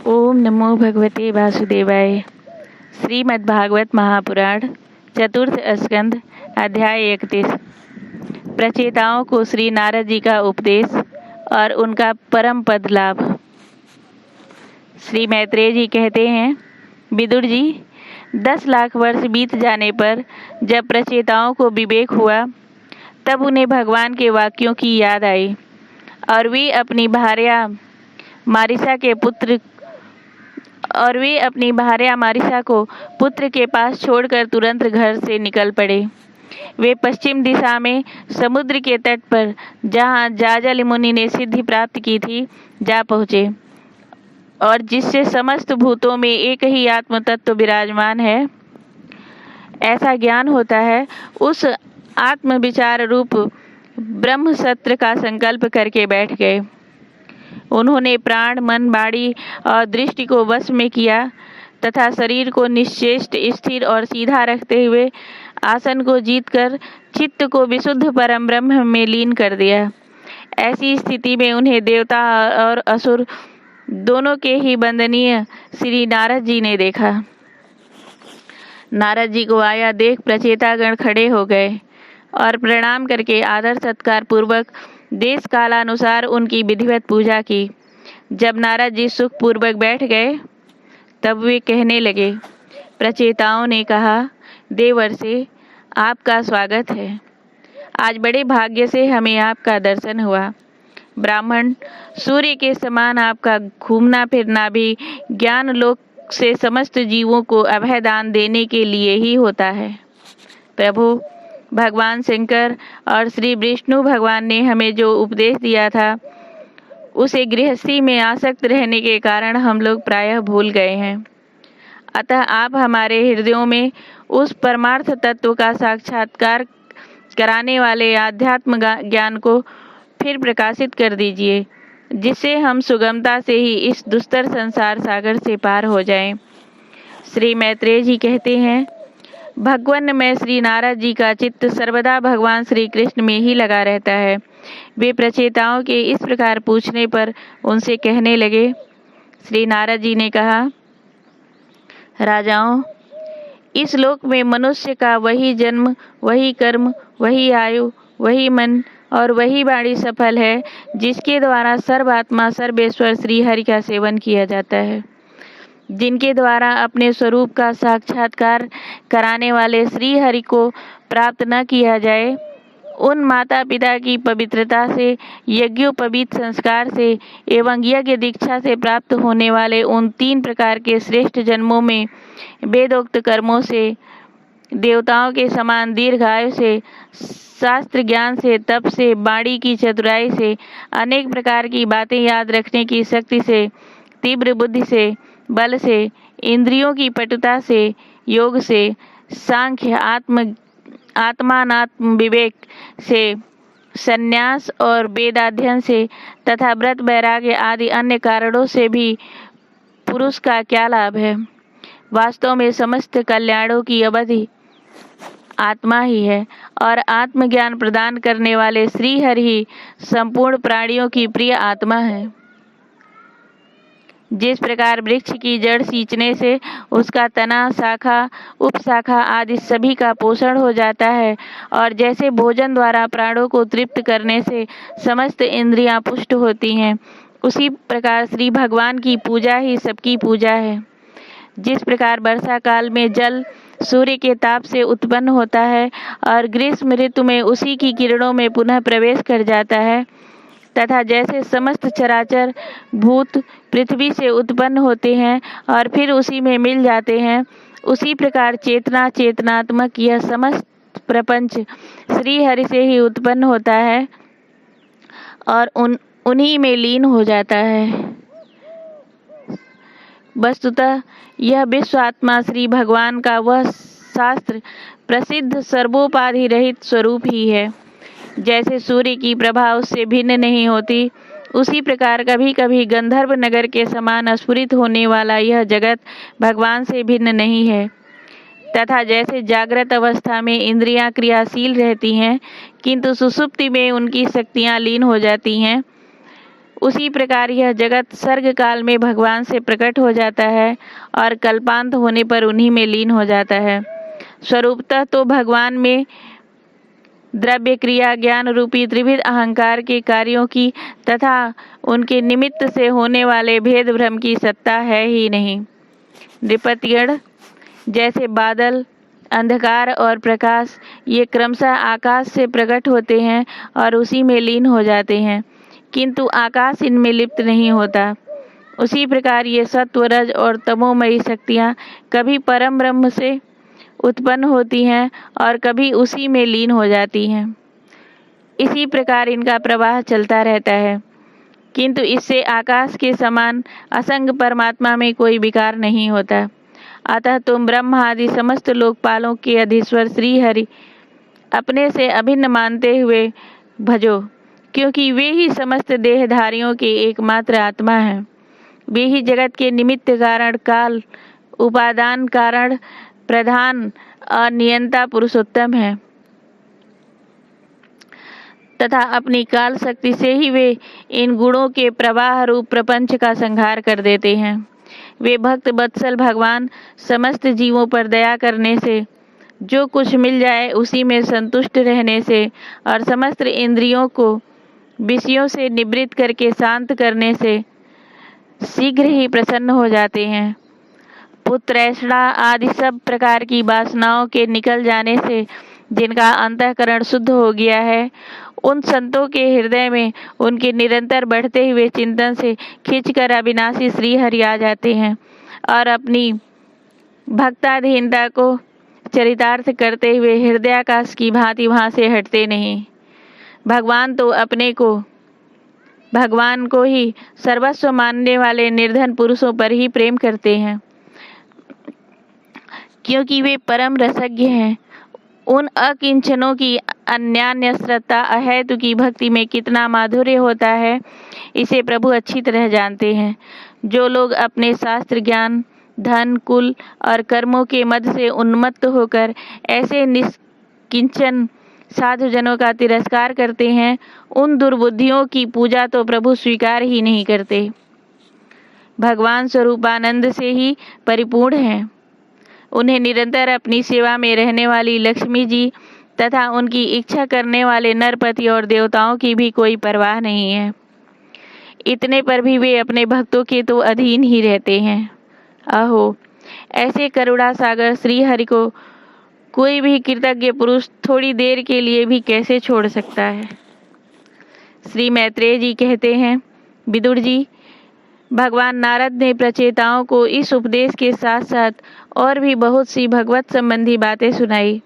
ओम नमो भगवते वासुदेवाय। श्रीमद्भागवत महापुराण चतुर्थ स्कंद अध्याय 31। प्रचेताओं को श्री नारद जी का उपदेश और उनका परम पद लाभ। श्री मैत्रेय जी कहते हैं, विदुर जी, 10 लाख वर्ष बीत जाने पर जब प्रचेताओं को विवेक हुआ तब उन्हें भगवान के वाक्यों की याद आई और वे अपनी भार्या मारिसा को पुत्र के पास छोड़कर तुरंत घर से निकल पड़े। वे पश्चिम दिशा में समुद्र के तट पर, जहाँ जाजल मुनि ने सिद्धि प्राप्त की थी, जा पहुँचे और जिससे समस्त भूतों में एक ही आत्म तत्व विराजमान है, ऐसा ज्ञान होता है, उस आत्म विचार रूप ब्रह्म सत्र का संकल्प करके बैठ गए। उन्होंने प्राण, मन, वाणी और दृष्टि को वश में किया तथा शरीर को निश्चेष्ट, स्थिर और सीधा रखते हुए आसन को जीतकर चित्त को विशुद्ध परम ब्रह्म में लीन कर दिया। ऐसी स्थिति में उन्हें देवता और असुर दोनों के ही वंदनीय श्री नारद जी ने देखा। नारद जी को आया देख प्रचेतागण खड़े हो गए और प्रणाम करके आदर सत्कार पूर्वक देश कालानुसार उनकी विधिवत पूजा की। जब नारद जी सुख पूर्वक बैठ गए तब वे कहने लगे। प्रचेताओं ने कहा, देवर्षि, आपका स्वागत है। आज बड़े भाग्य से हमें आपका दर्शन हुआ। ब्राह्मण सूर्य के समान आपका घूमना फिरना भी ज्ञान लोक से समस्त जीवों को अभय दान देने के लिए ही होता है। प्रभु, भगवान शंकर और श्री विष्णु भगवान ने हमें जो उपदेश दिया था उसे गृहस्थी में आसक्त रहने के कारण हम लोग प्रायः भूल गए हैं। अतः आप हमारे हृदयों में उस परमार्थ तत्व का साक्षात्कार कराने वाले आध्यात्म ज्ञान को फिर प्रकाशित कर दीजिए, जिससे हम सुगमता से ही इस दुस्तर संसार सागर से पार हो जाएं। श्री मैत्रेय जी कहते हैं, भगवान में श्री नारद जी का चित्त सर्वदा भगवान श्री कृष्ण में ही लगा रहता है। वे प्रचेताओं के इस प्रकार पूछने पर उनसे कहने लगे। श्री नारद जी ने कहा, राजाओं, इस लोक में मनुष्य का वही जन्म, वही कर्म, वही आयु, वही मन और वही वाणी सफल है जिसके द्वारा सर्वात्मा सर्वेश्वर श्री हरि का सेवन किया जाता है। जिनके द्वारा अपने स्वरूप का साक्षात्कार कराने वाले श्री हरि को प्राप्त न किया जाए, उन माता पिता की पवित्रता से, यज्ञोपवीत संस्कार से एवं यज्ञ दीक्षा से प्राप्त होने वाले उन 3 प्रकार के श्रेष्ठ जन्मों में वेदोक्त कर्मों से, देवताओं के समान दीर्घायु से, शास्त्र ज्ञान से, तप से, वाणी की चतुराई से, अनेक प्रकार की बातें याद रखने की शक्ति से, तीव्र बुद्धि से, बल से, इंद्रियों की पटुता से, योग से, सांख्य, आत्मानात्म विवेक से, संन्यास और वेदाध्ययन से तथा व्रत वैराग्य आदि अन्य कारणों से भी पुरुष का क्या लाभ है। वास्तव में समस्त कल्याणों की अवधि आत्मा ही है और आत्मज्ञान प्रदान करने वाले श्री हरि ही संपूर्ण प्राणियों की प्रिय आत्मा है। जिस प्रकार वृक्ष की जड़ सींचने से उसका तना, शाखा, उपशाखा आदि सभी का पोषण हो जाता है और जैसे भोजन द्वारा प्राणों को तृप्त करने से समस्त इंद्रियां पुष्ट होती हैं, उसी प्रकार श्री भगवान की पूजा ही सबकी पूजा है। जिस प्रकार वर्षा काल में जल सूर्य के ताप से उत्पन्न होता है और ग्रीष्म ऋतु में उसी की किरणों में पुनः प्रवेश कर जाता है, तथा जैसे समस्त चराचर भूत पृथ्वी से उत्पन्न होते हैं और फिर उसी में मिल जाते हैं, उसी प्रकार चेतनात्मक यह समस्त प्रपंच श्री हरि से ही उत्पन्न होता है और उन्हीं में लीन हो जाता है। वस्तुतः यह विश्व आत्मा श्री भगवान का वह शास्त्र प्रसिद्ध सर्वोपाधि रहित स्वरूप ही है। जैसे सूर्य की प्रभा उससे भिन्न नहीं होती, उसी प्रकार कभी कभी गंधर्व नगर के समान स्फुरित होने वाला यह जगत भगवान से भिन्न नहीं है। तथा जैसे जागृत अवस्था में इंद्रियां क्रियाशील रहती हैं किंतु सुषुप्ति में उनकी शक्तियां लीन हो जाती हैं, उसी प्रकार यह जगत सर्ग काल में भगवान से प्रकट हो जाता है और कल्पांत होने पर उन्हीं में लीन हो जाता है। स्वरूपतः तो भगवान में द्रव्य, क्रिया, ज्ञान रूपी त्रिविध अहंकार के कार्यों की तथा उनके निमित्त से होने वाले भेद भ्रम की सत्ता है ही नहीं। नृपतिगण जैसे बादल, अंधकार और प्रकाश ये क्रमशः आकाश से प्रकट होते हैं और उसी में लीन हो जाते हैं, किंतु आकाश इनमें लिप्त नहीं होता। उसी प्रकार ये सत्व, रज और तमोमयी शक्तियाँ कभी परम ब्रह्म से उत्पन्न होती हैं और कभी उसी में लीन हो जाती हैं। इसी प्रकार इनका प्रवाह चलता रहता है, किंतु इससे आकाश के समान असंग परमात्मा में कोई विकार नहीं होता। अतः तुम ब्रह्म आदि समस्त लोकपालों के अधीश्वर श्री हरि अपने से अभिन्न मानते हुए भजो, क्योंकि वे ही समस्त देहधारियों के एकमात्र आत्मा हैं। वे ही जगत के निमित्त कारण, काल, उपादान कारण, प्रधान और नियंता पुरुषोत्तम है तथा अपनी काल शक्ति से ही वे इन गुणों के प्रवाह रूप प्रपंच का संहार कर देते हैं। वे भक्त वत्सल भगवान समस्त जीवों पर दया करने से, जो कुछ मिल जाए उसी में संतुष्ट रहने से और समस्त इंद्रियों को विषयों से निवृत्त करके शांत करने से शीघ्र ही प्रसन्न हो जाते हैं। पुत्रैषणा आदि सब प्रकार की वासनाओं के निकल जाने से जिनका अंतःकरण शुद्ध हो गया है, उन संतों के हृदय में उनके निरंतर बढ़ते हुए चिंतन से खींचकर अविनाशी श्री हरि आ जाते हैं और अपनी भक्ताधीनता को चरितार्थ करते हुए हृदयाकाश की भांति वहाँ से हटते नहीं। भगवान तो अपने को भगवान को ही सर्वस्व मानने वाले निर्धन पुरुषों पर ही प्रेम करते हैं, क्योंकि वे परम रसज्ञ हैं। उन अकिंचनों की अन्यान्य श्रद्धा अहेतु की भक्ति में कितना माधुर्य होता है, इसे प्रभु अच्छी तरह जानते हैं। जो लोग अपने शास्त्र ज्ञान, धन, कुल और कर्मों के मद से उन्मत्त होकर ऐसे निष्किंचन साधुजनों का तिरस्कार करते हैं, उन दुर्बुद्धियों की पूजा तो प्रभु स्वीकार ही नहीं करते। भगवान स्वरूपानंद से ही परिपूर्ण हैं। उन्हें निरंतर अपनी सेवा में रहने वाली लक्ष्मी जी तथा उनकी इच्छा करने वाले नरपति और देवताओं की भी कोई परवाह नहीं है। इतने पर भी वे अपने भक्तों के तो अधीन ही रहते हैं। अहो, ऐसे करुणा सागर श्री हरि को कोई भी कृतज्ञ पुरुष थोड़ी देर के लिए भी कैसे छोड़ सकता है। श्री मैत्रेय जी कहते हैं, विदुर जी, भगवान नारद ने प्रचेताओं को इस उपदेश के साथ साथ और भी बहुत सी भगवत संबंधी बातें सुनाई।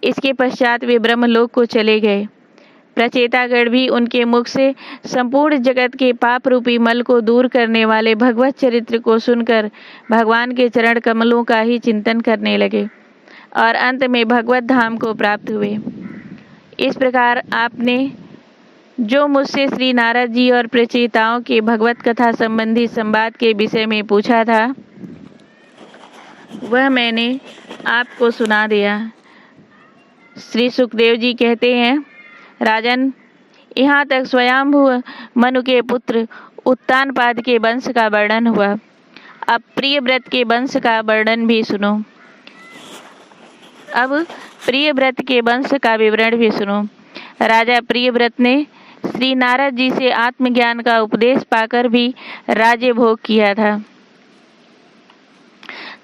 इसके पश्चात वे ब्रह्मलोक को चले गए। प्रचेतागण भी उनके मुख से संपूर्ण जगत के पाप रूपी मल को दूर करने वाले भगवत चरित्र को सुनकर भगवान के चरण कमलों का ही चिंतन करने लगे और अंत में भगवत धाम को प्राप्त हुए। इस प्रकार आपने जो मुझसे श्री नारद जी और प्रचेताओं के भगवत कथा संबंधी संवाद के विषय में पूछा था, वह मैंने आपको सुना दिया। श्री सुखदेव जी कहते हैं, राजन, यहाँ तक स्वयंभू मनु के पुत्र उत्तानपाद के वंश का वर्णन हुआ। अब प्रियव्रत के वंश का वर्णन भी सुनो। अब प्रियव्रत के वंश का विवरण भी सुनो। राजा प्रियव्रत ने श्री नारद जी से आत्मज्ञान का उपदेश पाकर भी राज्य भोग किया था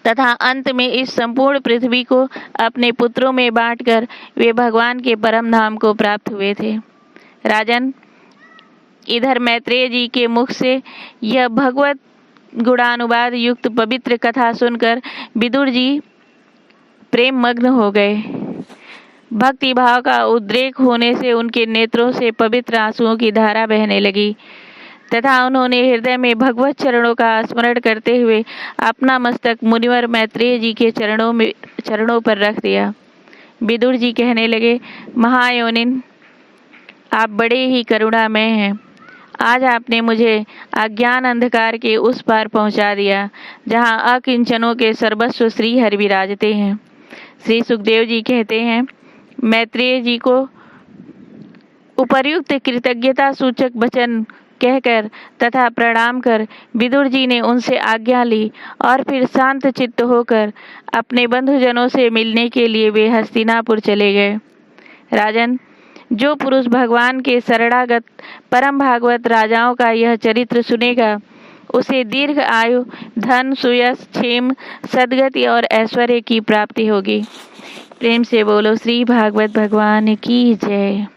तथा अंत में इस संपूर्ण पृथ्वी को अपने पुत्रों में बांटकर वे भगवान के परम धाम को प्राप्त हुए थे। राजन, इधर मैत्रेय जी के मुख से यह भगवत गुणानुवाद युक्त पवित्र कथा सुनकर विदुर जी प्रेम मग्न हो गए। भक्ति भाव का उद्रेक होने से उनके नेत्रों से पवित्र आंसुओं की धारा बहने लगी तथा उन्होंने हृदय में भगवत चरणों का स्मरण करते हुए अपना मस्तक मुनिवर मैत्रेय जी के चरणों पर रख दिया। विदुर जी कहने लगे, महायोनिन, आप बड़े ही करुणामय हैं। आज आपने मुझे अज्ञान अंधकार के उस पार पहुंचा दिया जहां अकिंचनों के सर्वस्व श्री हरि विराजते हैं। श्री सुखदेव जी कहते हैं, मैत्रेय जी को उपर्युक्त कृतज्ञता सूचक वचन कहकर तथा प्रणाम कर विदुर जी ने उनसे आज्ञा ली और फिर शांत चित्त होकर अपने बंधुजनों से मिलने के लिए वे हस्तिनापुर चले गए। राजन, जो पुरुष भगवान के शरणागत परम भागवत राजाओं का यह चरित्र सुनेगा, उसे दीर्घ आयु, धन, सुयश, क्षेम, सद्गति और ऐश्वर्य की प्राप्ति होगी। प्रेम से बोलो श्री भागवत भगवान की जय।